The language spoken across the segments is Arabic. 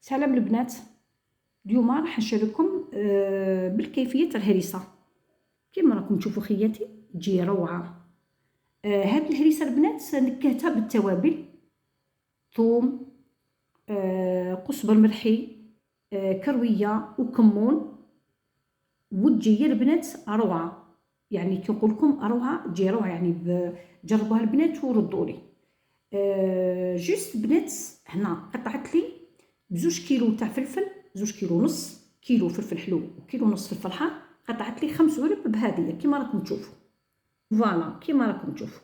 سلام البنات. اليوم راح نشارككم بالكيفيه الهريسه. كما راكم تشوفوا خياتي تجي روعه. هاد الهريسه البنات نكهتها بالتوابل، ثوم، قزبر مرحي، كرويه وكمون، وتجي البنات روعه. يعني كي نقول لكم روعه تجي روعه، يعني جربوها البنات وردوا لي. جوست بنات هنا قطعت لي بزوج كيلو تاع فلفل، زوج كيلو ونص، كيلو فلفل حلو وكيلو ونص فلفل حار. قطعت لي 5 علب بهذه كيما راكم تشوفوا. فوالا كيما راكم تشوفوا.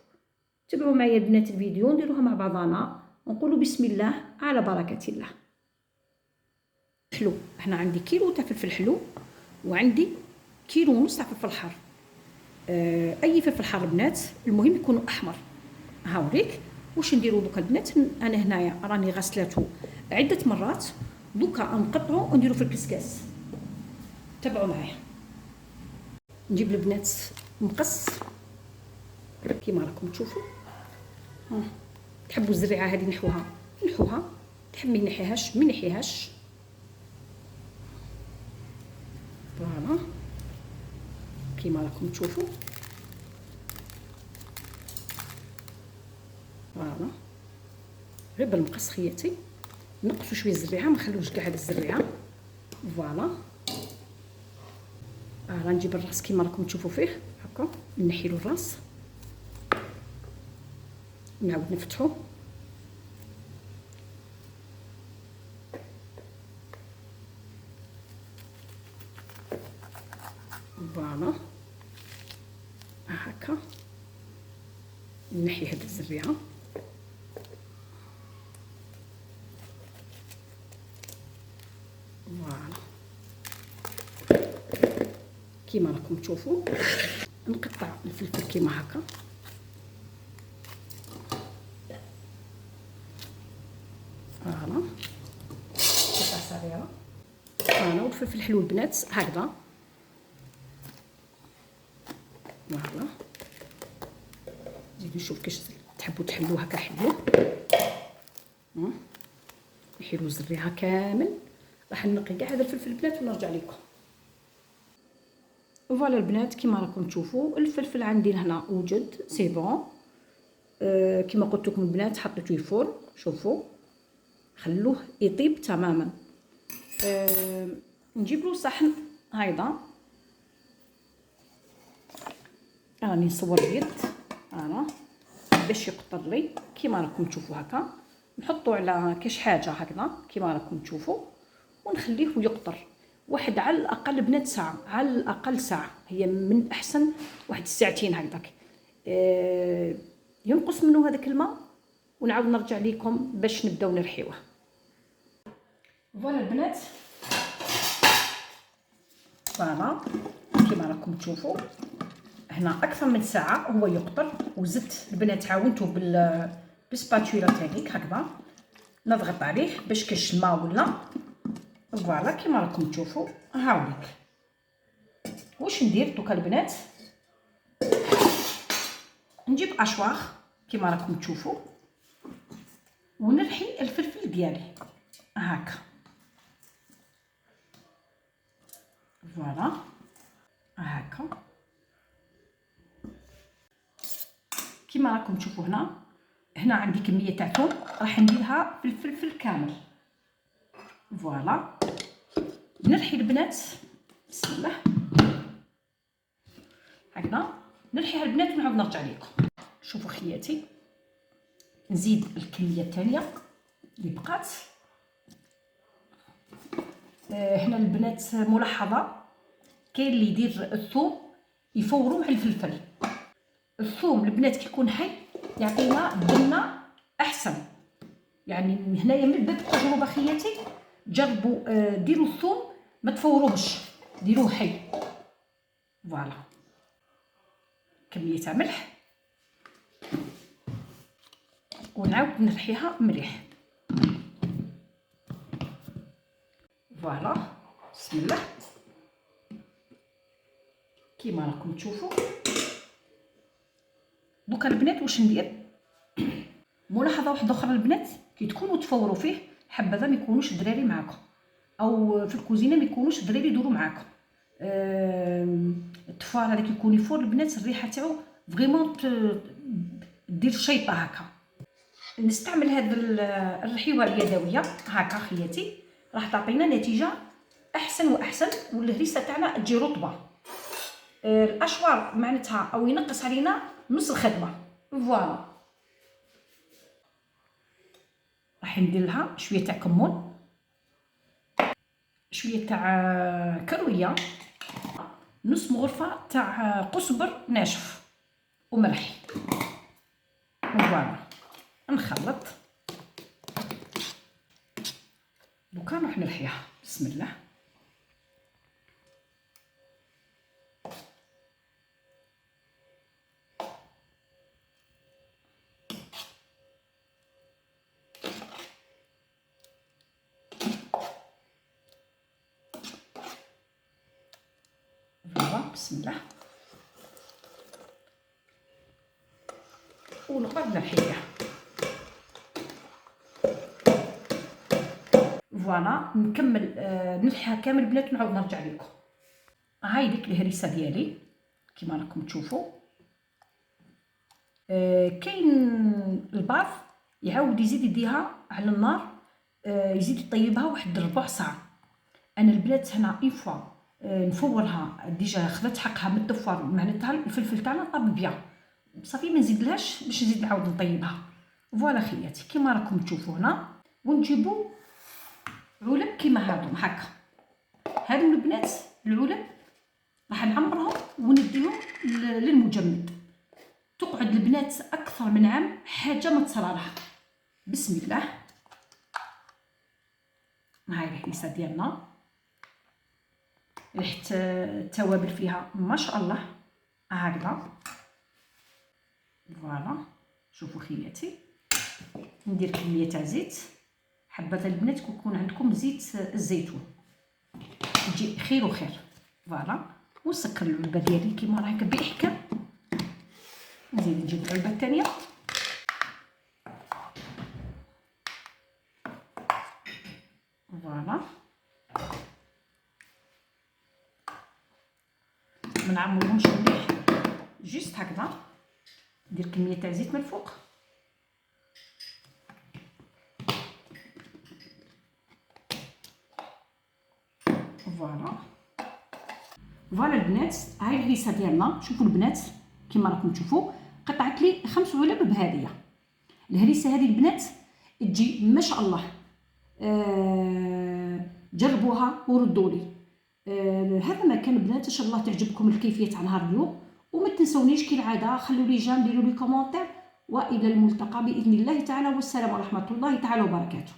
تبعوا معايا البنات الفيديو نديروها مع بعضنا ونقولوا بسم الله على بركه الله. حلو، هنا عندي كيلو تاع فلفل حلو وعندي كيلو ونص تاع فلفل حار. اي فلفل حار بنات، المهم يكونوا احمر. هاوريك واش نديرو دوكا البنات. انا هنايا راني غسلته عده مرات، دوكا نقطعو ونديرو في الكسكاس. تبعوا معايا. نجيب البنات مقص كيما راكم تشوفوا. تحبوا الزريعه هذه نحوها نحوها، تحب ما نحيهاش ما نحيهاش. فوالا كيما راكم تشوفوا. فوالا غير بالمقص خياتي نقصوا شويه الزريعه، ما نخلوش كاع هذه الزريعه. فوالا راه نجيب الراس كيما راكم تشوفوا فيه هكا، نحي له الراس نعاود نفتحو. فوالا هكا نحي هاد الزريعه. فوالا كيما راكم تشوفوا. نقطع الفلفل كيما هكا. فوالا قطع صغيره. فوالا والفلفل الحلو البنات هكذا. فوالا نزيدو نشوف كيش تحبوا تحلوه هكا. حلوه نحيلو الزريعه كامل. راح نقي كاع هذا الفلفل البنات ونرجع لكم. فوالا البنات كيما راكم تشوفوا الفلفل عندي هنا وجد سي بون. كيما قلت لكم البنات حطيته يفور. شوفوا خلوه يطيب تماما. نجيب له صحن هايدا. راني نصور اليد انا باش يقطر لي كيما راكم تشوفوا هكا. نحطو على كاش حاجه هكذا كيما راكم تشوفوا ونخليه يقطر واحد على الاقل بنات ساعه، على الاقل ساعه. هي من احسن واحد ساعتين هكذاك. ينقص منه هذاك الماء ونعاود نرجع لكم باش نبداو نرحيوه. فوالا البنات فوالا كيما راكم تشوفوا هنا اكثر من ساعه هو يقطر. وزدت البنات عاونته بالسباتولا تاعيك هكذا نضغط عليه باش كاش الماء ولا. فوالا كيما راكم تشوفوا. هاوليك واش ندير دوكا البنات. نجيب اشواخ كيما راكم تشوفوا ونرحي الفلفل ديالي هكا. فوالا هكا كيما راكم تشوفوا. هنا عندي كميه تاع ثوم راح نديرها في الفلفل كامل. فوالا نرحي البنات بسم الله هكذا. نرحيها البنات ونعاود نرجع لكم. شوفوا خياتي نزيد الكميه الثانيه اللي بقات. هنا البنات ملاحظه، كاين اللي يدير الثوم يفورو مع الفلفل. الثوم البنات كيكون حي يعطينا بنه احسن. يعني هنايا من باب التجربه خياتي جربوا ديروا الثوم ما تفوروهش، ديروه حي. فوالا كميه تاع ملح ونعاود نرحيها مليح. فوالا بسم الله كيما راكم تشوفوا. دوكا البنات واش ندير. ملاحظه واحده اخرى البنات، كي تكونوا تفوروا فيه حبذا ما يكونوش الدراري معاكم، او في الكوزينه ما يكونوش الدراري يدوروا معاكم. الطفال هذاك يكون يفور البنات الريحه تاعو فريمون دير شيطه هكا. نستعمل هذا الرحيوه اليدويه هكا خياتي، راح تعطينا نتيجه احسن واحسن، والهريسه تاعنا تجي رطبه. الاشوار معناتها او ينقص علينا نص الخدمه. فوالا راح ندير لها شويه تاع كمون، شويه تاع كرويه، نص مغرفه تاع قزبر ناشف وملح. فوالا نخلط دوكا نروح نلحيها. بسم الله. فوالا بسم الله، ونقعد نلحيها. فوالا نكمل نلحيها كامل بنات، نعاود نرجع لكم. هاي ديك الهريسه ديالي كيما راكم تشوفوا. كاين البعض يعاود يزيد يديها على النار، يزيد يطيبها واحد ربع ساعه. انا البنات هنا اون فوا نفورها ديجا خدات حقها من الطفار، معناتها الفلفل تاعنا طاب بيان، صافي ما نزيدلهاش باش نزيد نعاود نطيبها. فوالا خياتي كيما راكم تشوفوا هنا. ونجيبوا علب كيما هادو هكا، هادو البنات العلب راح نعمرهم ونديهم للمجمد، تقعد البنات اكثر من عام حاجه ما تصرالها. بسم الله. هاي الهريسه ديالنا، ريحه التوابل فيها ما شاء الله هكذا. فوالا شوفوا خياتي، ندير كميه تاع زيت، حبذا البنات يكون عندكم زيت الزيتون تجي خير وخير. فوالا ونسكر العلبه ديالي كيما راهي باحكام. نزيد نجيب العلبه الثانيه. فوالا ما نعمرهمش مليح، جيست هكذا. ندير كميه تاع زيت من الفوق. فوالا البنات هاي الهريسه ديالنا. شوفوا البنات كيما راكم تشوفوا، قطعت لي 5 علب بهذه الهريسه. هذه البنات تجي ما شاء الله. جربوها وردوا لي. هذا ما كان بنات، ان شاء الله تعجبكم الكيفيه تاع نهار اليوم. وما تنسونيش كالعاده خلوا لي جيم، ديروا لي كومونتير، والى الملتقى باذن الله تعالى، والسلام ورحمه الله تعالى وبركاته.